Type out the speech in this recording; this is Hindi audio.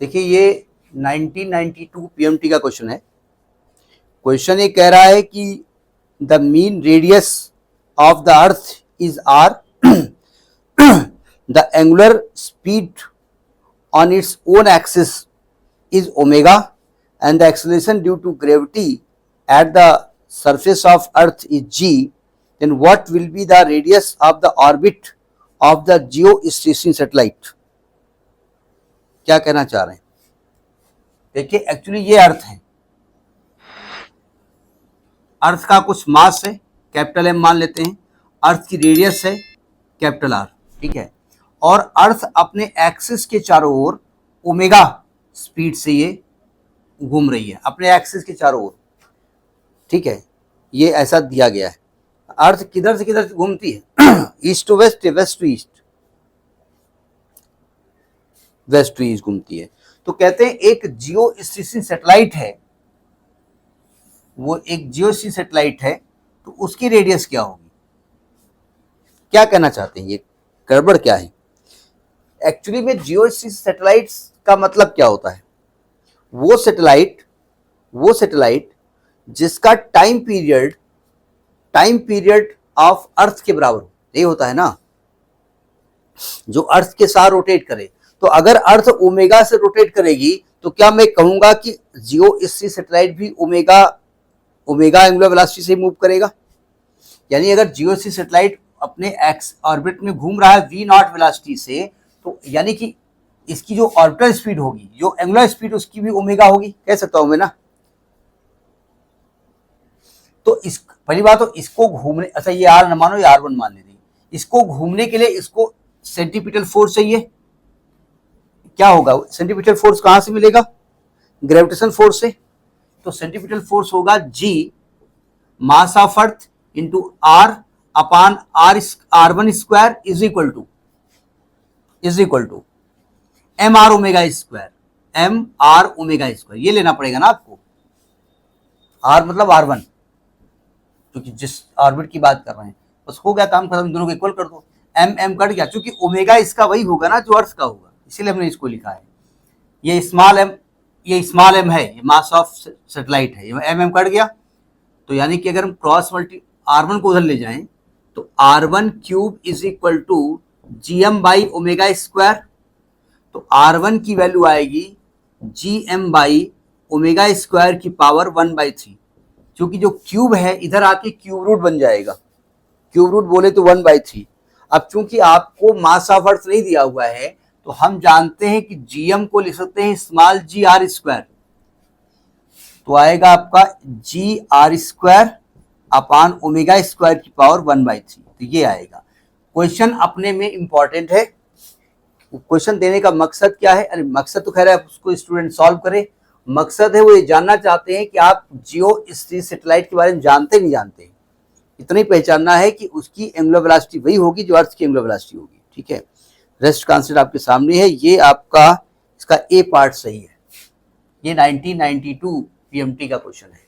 देखिए ये 1992 पीएमटी का क्वेश्चन है। क्वेश्चन ये कह रहा है कि the mean radius of the earth is R, the angular speed on its own axis is omega and the acceleration due to gravity at the surface of earth is g, then what will be the radius of the orbit of the geostationary satellite? क्या कहना चाह रहे हैं? देखिए एक्चुअली ये अर्थ है, अर्थ का कुछ मास है कैपिटल एम मान लेते हैं, अर्थ की रेडियस है कैपिटल आर, ठीक है, और अर्थ अपने एक्सिस के चारों ओर ओमेगा स्पीड से ये घूम रही है अपने एक्सिस के चारों ओर, ठीक है, ये ऐसा दिया गया है। अर्थ किधर से किधर घूमती है? East to west, west to east, west to east घूमती है। तो कहते हैं एक जियोस्टेशनरी सैटेलाइट है, वो एक जियोस्टेशनरी सैटेलाइट है, तो उसकी रेडियस क्या होगी? क्या कहना चाहते हैं, ये गड़बड़ क्या है? एक्चुअली में जियोस्टेशनरी सैटेलाइट्स का मतलब क्या होता है? वो सैटेलाइट जिसका टाइम पीरियड ऑफ अर्थ के बराबर हो, ये होता है ना, जो अर्थ के साथ रोटेट करे। तो अगर अर्थ ओमेगा से रोटेट करेगी तो क्या मैं कहूंगा कि जियोस्टेशनरी सैटेलाइट भी ओमेगा एंगुलर वेलोसिटी से मूव करेगा? यानी अगर जियोस्टेशनरी सैटेलाइट अपने एक्स ऑर्बिट में घूम रहा है वी नॉट वेलोसिटी से, तो यानी कि इसकी जो ऑर्बिटल स्पीड होगी, जो एंगुलर स्पीड उसकी भी ओमेगा होगी, कह सकता हूं मैं ना। तो इस पहली बात तो इसको घूमने, अच्छा ये आर न मानो, ये R1 मान लेंगे, इसको घूमने के लिए इसको सेंट्रीपिटल फोर्स चाहिए। क्या होगा सेंट्रीपिटल फोर्स? कहां से मिलेगा? ग्रेविटेशन फोर्स से। तो सेंट्रीपिटल फोर्स होगा G mass of earth into R upon R1 square is equal to M R omega square. ये लेना पड़ेगा ना आपको, R मतलब R1, क्योंकि जिस ऑर्बिट की बात कर रहे हैं, बस हो गया काम खत्म, दोनों को इक्वल कर दो, एम कट गया, क्योंकि ओमेगा इसका वही होगा ना जो अर्थ का होगा, इसीलिए हमने इसको लिखा है। ये स्मॉल एम है, ये मास ऑफ सैटेलाइट है, ये एम कट गया। तो यानी कि अगर हम क्रॉस मल्टी R1 को उधर ले जाएं तो R1 cube is equal to GM by omega square. तो R1 की वैल्यू आएगी GM बाई ओमेगा स्क्वायर की पावर 1/3, क्योंकि जो क्यूब है इधर आके क्यूब रूट बन जाएगा, क्यूब रूट बोले तो 1/3। अब चूंकि आपको मास ऑफ अर्थ नहीं दिया हुआ है, तो हम जानते हैं कि GM को लिख सकते हैं स्मॉल GR स्क्वायर, तो आएगा आपका GR square upon omega square की पावर 1/3। तो ये आएगा। क्वेश्चन अपने में इंपॉर्टेंट है। क्वेश्चन देने का मकसद क्या है? अरे मकसद तो खैर है उसको स्टूडेंट सॉल्व करे, मकसद है वो ये जानना चाहते हैं कि आप जियोस्टेशनरी सैटेलाइट के बारे में जानते नहीं जानते, इतना ही पहचानना है कि उसकी एंगुलर वेलोसिटी वही होगी जो अर्थ की एंगुलर वेलोसिटी होगी, ठीक है। रेस्ट कॉन्सेप्ट आपके सामने है। ये आपका इसका ए पार्ट सही है। ये 1992 पीएमटी का क्वेश्चन है।